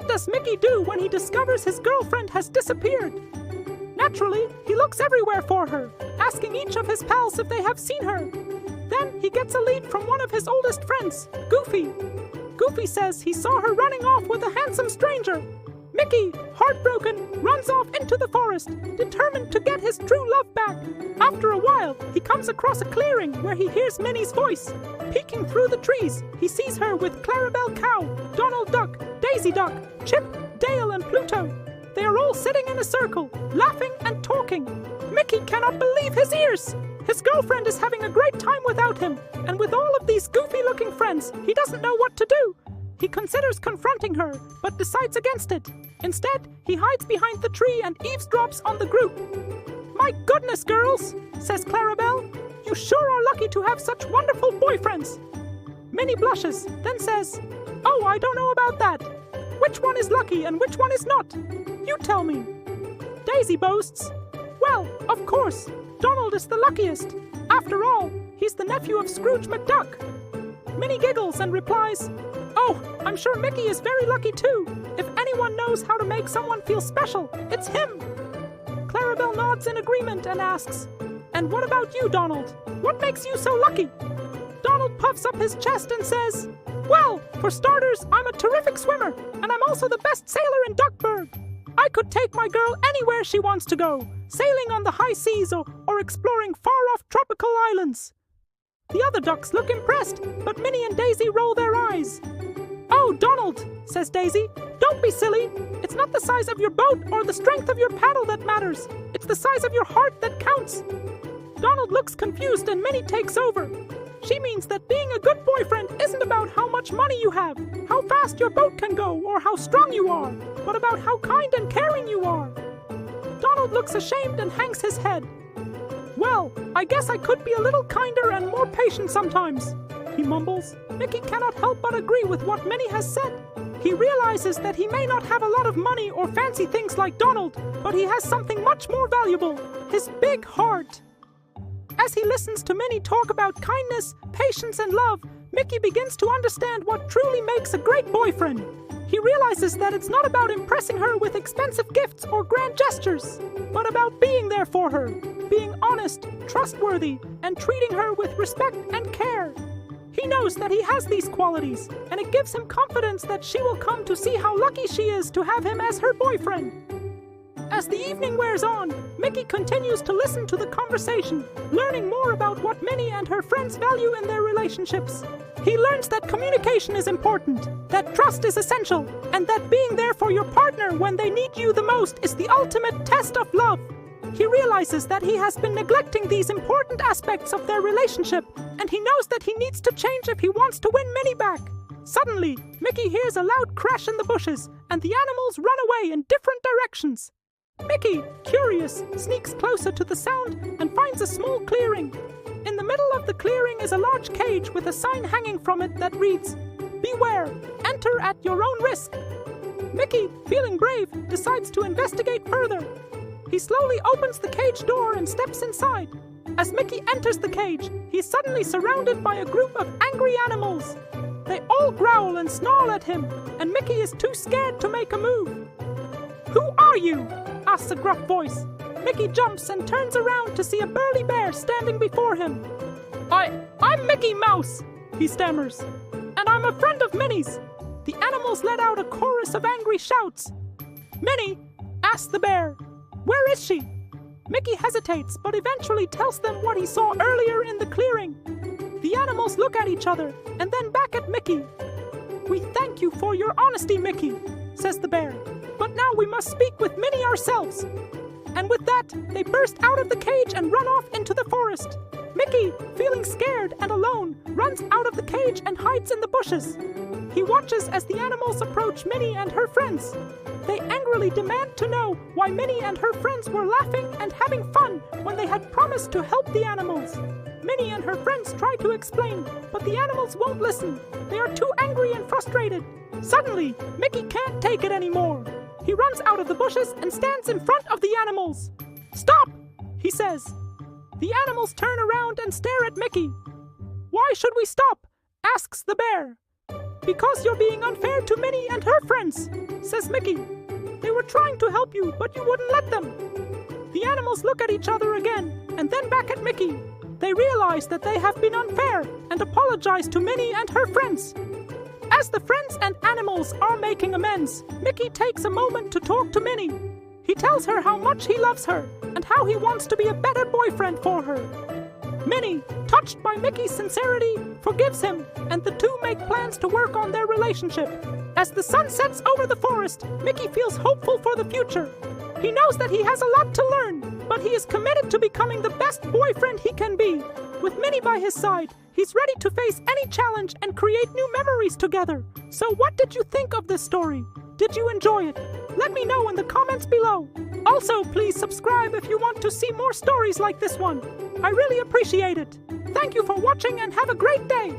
What does Mickey do when he discovers his girlfriend has disappeared? Naturally, he looks everywhere for her, asking each of his pals if they have seen her. Then he gets a lead from one of his oldest friends, Goofy. Goofy says he saw her running off with a handsome stranger. Mickey, heartbroken, runs off into the forest, determined to get his true love back. After a while, he comes across a clearing where he hears Minnie's voice. Peeking through the trees, he sees her with Clarabelle Cow, Donald Duck, Daisy Duck, Chip, Dale, and Pluto. They are all sitting in a circle, laughing and talking. Mickey cannot believe his ears. His girlfriend is having a great time without him, and with all of these goofy-looking friends, he doesn't know what to do. He considers confronting her, but decides against it. Instead, he hides behind the tree and eavesdrops on the group. "My goodness, girls," says Clarabelle. "You sure are lucky to have such wonderful boyfriends." Minnie blushes, then says, "Oh, I don't know about that. Which one is lucky and which one is not? You tell me." Daisy boasts, "Well, of course, Donald is the luckiest. After all, he's the nephew of Scrooge McDuck." Minnie giggles and replies, "Oh, I'm sure Mickey is very lucky too. If anyone knows how to make someone feel special, it's him." Clarabelle nods in agreement and asks, "And what about you, Donald? What makes you so lucky?" Donald puffs up his chest and says, "Well, for starters, I'm a terrific swimmer, and I'm also the best sailor in Duckburg. I could take my girl anywhere she wants to go, sailing on the high seas or exploring far-off tropical islands." The other ducks look impressed, but Minnie and Daisy roll their eyes. "Oh, Donald," says Daisy, "don't be silly. It's not the size of your boat or the strength of your paddle that matters. It's the size of your heart that counts." Donald looks confused and Minnie takes over. She means that being a good boyfriend isn't about how much money you have, how fast your boat can go, or how strong you are, but about how kind and caring you are. Donald looks ashamed and hangs his head. "Well, I guess I could be a little kinder and more patient sometimes," he mumbles. Mickey cannot help but agree with what Minnie has said. He realizes that he may not have a lot of money or fancy things like Donald, but he has something much more valuable, his big heart. As he listens to Minnie talk about kindness, patience, and love, Mickey begins to understand what truly makes a great boyfriend. He realizes that it's not about impressing her with expensive gifts or grand gestures, but about being there for her, being honest, trustworthy, and treating her with respect and care. He knows that he has these qualities, and it gives him confidence that she will come to see how lucky she is to have him as her boyfriend. As the evening wears on, Mickey continues to listen to the conversation, learning more about what Minnie and her friends value in their relationships. He learns that communication is important, that trust is essential, and that being there for your partner when they need you the most is the ultimate test of love. He realizes that he has been neglecting these important aspects of their relationship, and he knows that he needs to change if he wants to win Minnie back. Suddenly, Mickey hears a loud crash in the bushes, and the animals run away in different directions. Mickey, curious, sneaks closer to the sound and finds a small clearing. In the middle of the clearing is a large cage with a sign hanging from it that reads, "Beware, enter at your own risk." Mickey, feeling brave, decides to investigate further. He slowly opens the cage door and steps inside. As Mickey enters the cage, he is suddenly surrounded by a group of angry animals. They all growl and snarl at him, and Mickey is too scared to make a move. "Who are you?" asks a gruff voice. Mickey jumps and turns around to see a burly bear standing before him. I'm Mickey Mouse," he stammers, "and I'm a friend of Minnie's." The animals let out a chorus of angry shouts. "Minnie," asks the bear, "where is she?" Mickey hesitates, but eventually tells them what he saw earlier in the clearing. The animals look at each other, and then back at Mickey. "We thank you for your honesty, Mickey," says the bear, "but now we must speak with Minnie ourselves." And with that, they burst out of the cage and run off into the forest. Mickey, feeling scared and alone, runs out of the cage and hides in the bushes. He watches as the animals approach Minnie and her friends. They angrily demand to know why Minnie and her friends were laughing and having fun when they had promised to help the animals. Minnie and her friends try to explain, but the animals won't listen. They are too angry and frustrated. Suddenly, Mickey can't take it anymore. He runs out of the bushes and stands in front of the animals. "Stop!" he says. The animals turn around and stare at Mickey. "Why should we stop?" asks the bear. "Because you're being unfair to Minnie and her friends," says Mickey. They were trying to help you, but you wouldn't let them. The animals look at each other again, and then back at Mickey. They realize that they have been unfair and apologize to Minnie and her friends. As the friends and animals are making amends, Mickey takes a moment to talk to Minnie. He tells her how much he loves her and how he wants to be a better boyfriend for her. Minnie, touched by Mickey's sincerity, forgives him, and the two make plans to work on their relationship. As the sun sets over the forest, Mickey feels hopeful for the future. He knows that he has a lot to learn, but he is committed to becoming the best boyfriend he can be. With Minnie by his side, he's ready to face any challenge and create new memories together. So what did you think of this story? Did you enjoy it? Let me know in the comments below. Also, please subscribe if you want to see more stories like this one. I really appreciate it. Thank you for watching and have a great day.